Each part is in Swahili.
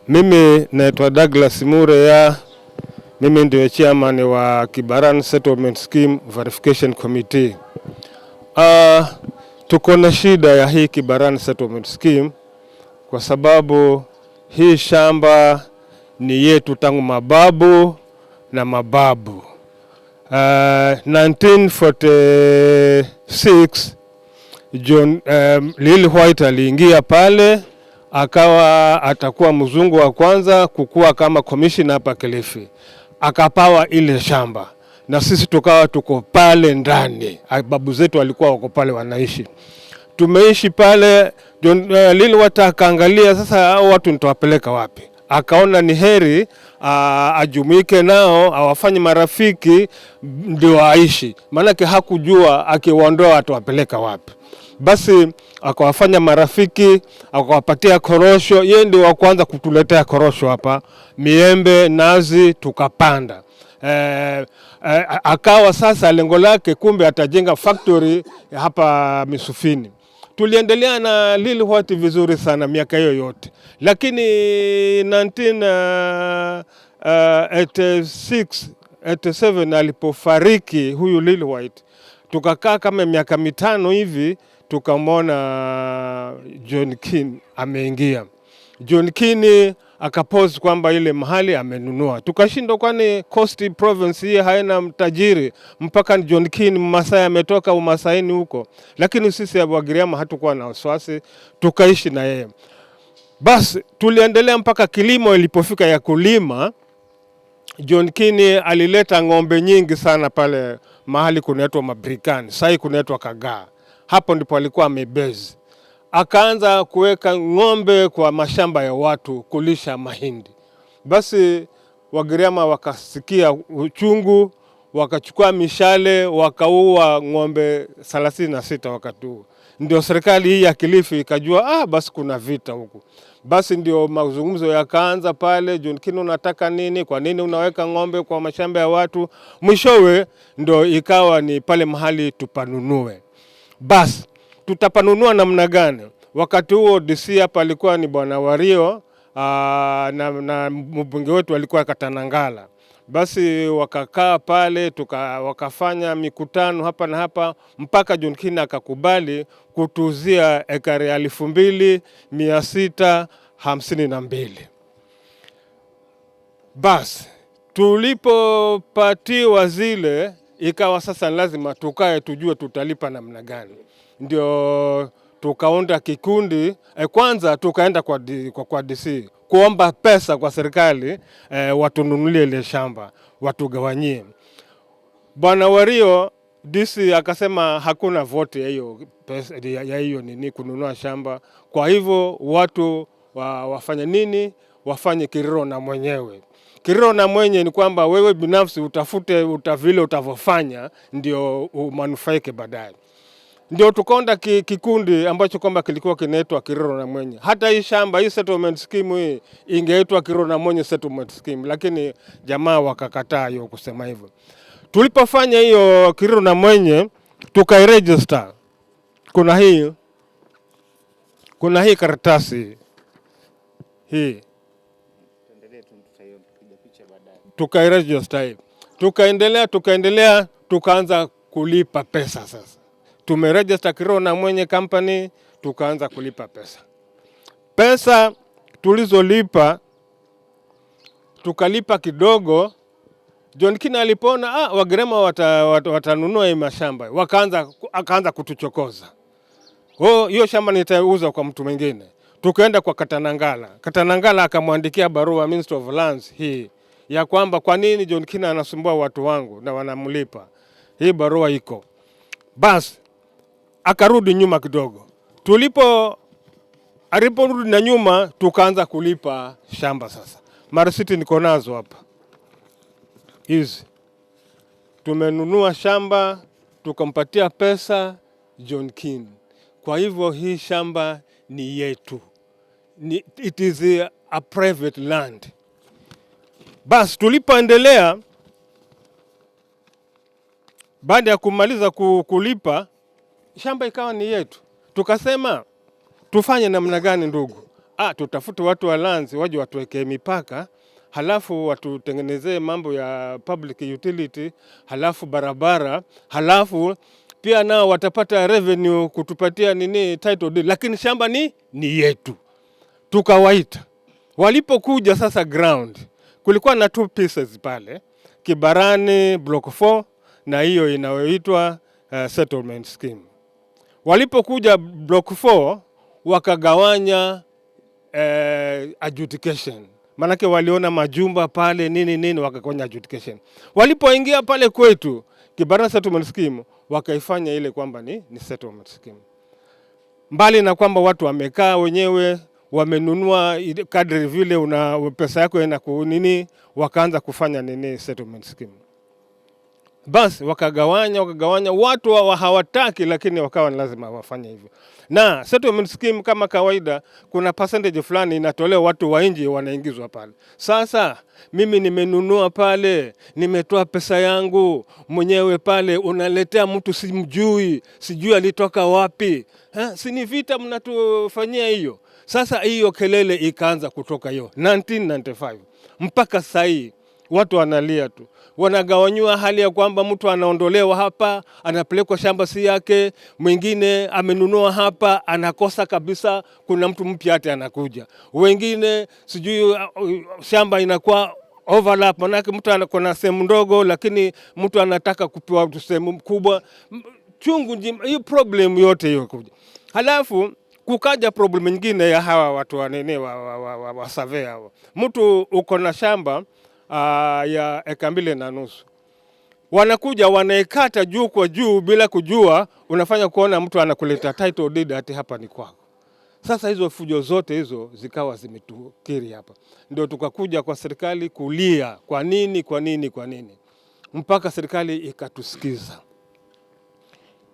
Mimi naitwa Douglas Mureya. Mimi ndio chairman wa Kibarani Settlement Scheme Verification Committee. Tuko na shida ya hii Kibarani Settlement Scheme kwa sababu hii shamba ni yetu tangu mababu na mababu. 1946 John Lil White aliingia pale, akawa atakuwa mzungu wa kwanza kukua kama commissioner hapa Kilifi. Akapawa ile shamba na sisi tukawa tuko pale ndani. Babu zetu walikuwa wako pale wanaishi. Tumeishi pale. Lil White akaangalia sasa hao watu nitawapeleka wapi? Akaona ni heri ajumuike nao, awafanye marafiki ndio aishi. Maana hakujua akiwaondoa atawapeleka wapi. Basi akawafanya marafiki, akawapatia korosho. Yeye ndio wa kwanza kutuletea korosho hapa, miembe, nazi, tukapanda. Akawa sasa lengo lake kumbe atajenga factory hapa Misufini. Tuliendelea na Lil White vizuri sana miaka hiyo yote. Lakini 1987 alipofariki huyu Lil White, tukakaa kama miaka 5 hivi, tukamwona John Keane ameingia. John Keane akapose kwamba ile mahali amenunua. Tukashindwa, kwani Coast Province hii haina mtajiri mpaka John Keane Masai ametoka Umasaini huko. Lakini sisi Wagiriama hatukuwa na wasiwasi, tukaishi na yeye. Basi tuliendelea mpaka kilimo ilipofika ya kulima. John Keane alileta ng'ombe nyingi sana pale mahali kunaitwa Mabrikani, sasa kunaitwa Kagaa. Hapo ndipo alikuwa amebezi. Akaanza kuweka ng'ombe kwa mashamba ya watu kulisha mahindi. Basi Wagiriama wakasikia uchungu, wakachukua mishale, wakaua ng'ombe 36 wakati huo. Ndio serikali hii ya Kilifi ikajua basi kuna vita huku. Basi ndio mazungumzo yakaanza pale, John Keane unataka nini? Kwa nini unaweka ng'ombe kwa mashamba ya watu? Mwishowe ndio ikawa ni pale mahali tupanunue. Basi tutapanunua namna gani? Wakati huo DC hapa alikuwa ni Bwana Wario, na mbunge wetu alikuwa Katanangala. Basi wakakaa pale, wakafanya mikutano hapa na hapa mpaka John Keane akakubali kutuzia ekari 2652. Basi tulipopatiwa zile, ikawa sasa lazima tukae tujue tutalipa namna gani. Ndio tukaunda kikundi. Kwanza tukaenda kwa DC kuomba pesa kwa serikali, watununulie ile shamba, watugawanyie. Bwana Wario DC akasema hakuna vote ya hiyo pesa ya hiyo nini kununua shamba. Kwa hivyo watu wafanye nini? Wafanye kiriro na mwenyewe. Kiriro na mwenye ni kwamba wewe binafsi utafute vile utavofanya ndio umanufaike baadaye. Ndio tukaunda kikundi ambacho kwamba kilikuwa kinaitwa Kiriro na Mwenye. Hata hii shamba, hii settlement scheme hii ingeitwa Kiriro na Mwenye settlement scheme, lakini jamaa wakakataa hiyo kusema hivyo. Tulipofanya hiyo Kiriro na Mwenye, tukairegister. Kuna hii karatasi hii. Tukairegister. Tukaendelea tukaanza kulipa pesa sasa. Tumeregister Kiriro na Mwenye company, tukaanza kulipa pesa. Pesa tulizolipa, tukalipa kidogo. John Keane alipona Wagiriama watanunua hii mashamba, akaanza kutuchokoza. Hiyo shamba nitauza kwa mtu mwingine. Tukaenda kwa Katanangala. Katanangala akamwandikia barua Minister of Lands hii ya kwamba kwa nini John Keane anasumbua watu wangu na wanamlipa. Hii barua iko. Basi akarudi nyuma kidogo. Aliporudi na nyuma, tukaanza kulipa shamba sasa. Marisiti niko nazo hapa. Hizi. Tumenunua shamba, tukampatia pesa John Keane. Kwa hivyo hii shamba ni yetu. It is a private land. Basi tulipoendelea, baada ya kumaliza kulipa, shamba ikawa ni yetu. Tukasema tufanye namna gani ndugu? tutafute watu wa lands waje watuwekee mipaka, halafu watutengenezee mambo ya public utility, halafu barabara, halafu pia nao watapata revenue kutupatia title deed, lakini shamba ni yetu. Tukawaita. Walipokuja sasa ground, kulikuwa na 2 pieces pale, Kibarani block 4 na hiyo inayoitwa settlement scheme. Walipokuja block 4 wakagawanya adjudication. Manake waliona majumba pale nini wakagawanya adjudication. Walipoingia pale kwetu Kibarani settlement scheme, wakaifanya ile kwamba ni settlement scheme. Mbali na kwamba watu wamekaa wenyewe wamenunua kadri vile una pesa yako ina wakaanza kufanya settlement scheme. Basi wakagawanya watu hawataki, lakini wakawa lazima wafanye hivyo. Na settlement scheme kama kawaida kuna percentage fulani inatolewa, watu wa nje wanaingizwa pale. Sasa mimi nimenunua pale, nimetoa pesa yangu mwenyewe pale, unaletea mtu sijui alitoka wapi. Si ni vita mnatufanyia hiyo. Sasa hiyo kelele ikaanza kutoka hiyo 1995 mpaka sasa hii watu wanalia tu. Wanagawanywa hali ya kwamba mtu anaondolewa hapa, anapelekwa shamba si yake, mwingine amenunua hapa, anakosa kabisa, kuna mtu mpya hata anakuja. Wengine sijui shamba inakuwa overlap, manake mtu anakuwa sehemu ndogo lakini mtu anataka kupewa sehemu kubwa. Chungu hiyo problem yote hiyo kuja. Halafu kukaja problem nyingine ya hawa watu wa surveyor. Mtu uko na shamba ya 2.5 wanakuja wanaikata juu kwa juu bila kujua, unafanya kuona mtu anakuleta title deed ati hapa ni kwako. Sasa hizo fujo zote hizo zikawa zimetukiri hapa. Ndio tukakuja kwa serikali kulia, kwa nini? Mpaka serikali ikatusikiza.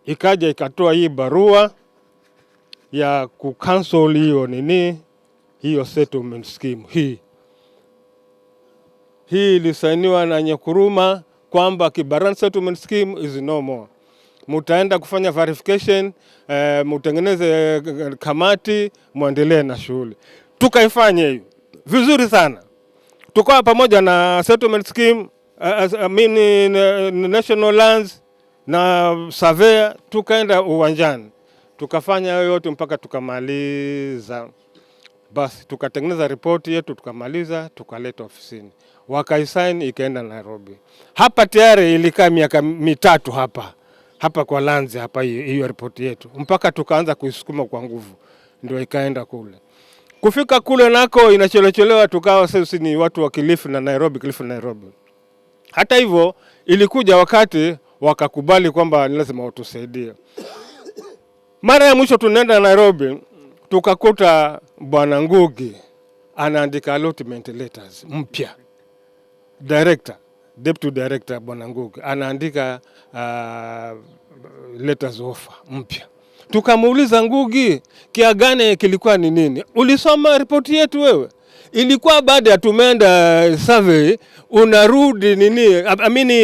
Ikaja ikatoa hii barua ya kucancel hiyo settlement scheme hii ilisainiwa na Nyakuruma kwamba Kibarani settlement scheme is no more. Mutaenda kufanya verification, mutengeneze kamati, muendelee na shughuli. Tukaifanya hiyo vizuri sana. Tukawa pamoja na settlement scheme, national lands na surveyor, tukaenda uwanjani. Tukafanya yote mpaka tukamaliza. Basi tukatengeneza ripoti yetu, tukamaliza, tukaleta ofisini. Wakaisign, ikaenda Nairobi. Hapa tayari ilikaa miaka 3 hapa kwa lanzi hapa hiyo ripoti yetu. Mpaka tukaanza kuisukuma kwa nguvu ndio ikaenda kule. Kufika kule nako inachelewa, tukawa sisi ni watu wa Kilifi na Nairobi. Hata hivyo ilikuja wakati wakakubali kwamba lazima watusaidie. Mara ya mwisho tunaenda Nairobi, tukakuta Bwana Ngugi anaandika allotment letters mpya. Deputy director Bwana Ngugi anaandika letters offer mpya. Tukamuuliza Ngugi, kiagane kilikuwa ni nini? Ulisoma ripoti yetu wewe? Ilikuwa baada ya tumeenda survey, unarudi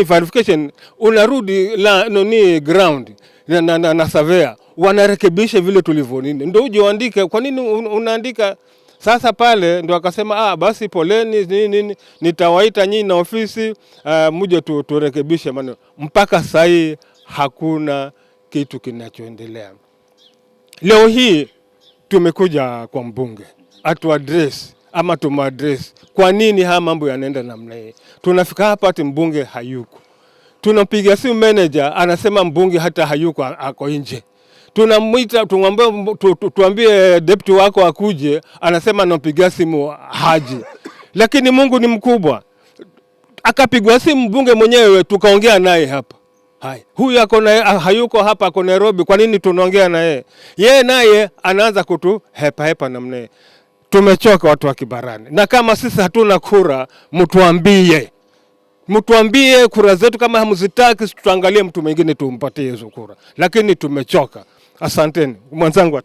verification, unarudi ground na surveyor wanarekebisha vile tulivyo ndio uje uandike. Kwa nini unaandika? Sasa pale ndo akasema basi poleni nitawaita nyinyi na ofisi muje turekebishe maneno. Mpaka sasa hakuna kitu kinachoendelea. Leo hii tumekuja kwa mbunge atuaddress ama tumaddress kwa nini haya mambo yanaenda namna hii. Tunafika hapa ati mbunge hayuko. Tunapiga simu manager anasema mbunge hata hayuko, ako nje. Tunamuita tuambie deputy wako akuje, anasema napiga simu haji. Lakini Mungu ni mkubwa. Akapigwa simu mbunge mwenyewe, tukaongea naye hapa. Huyu hayuko hapa, ako Nairobi, kwa nini tunaongea naye? Yeye naye anaanza hepa namna. Tumechoka watu wa Kibarani. Na kama sisi hatuna kura, mtuambie kura zetu, kama hamzitaki tutaangalia mtu mwingine tumpatie hizo kura. Lakini tumechoka. Asanteni. Mwanzangu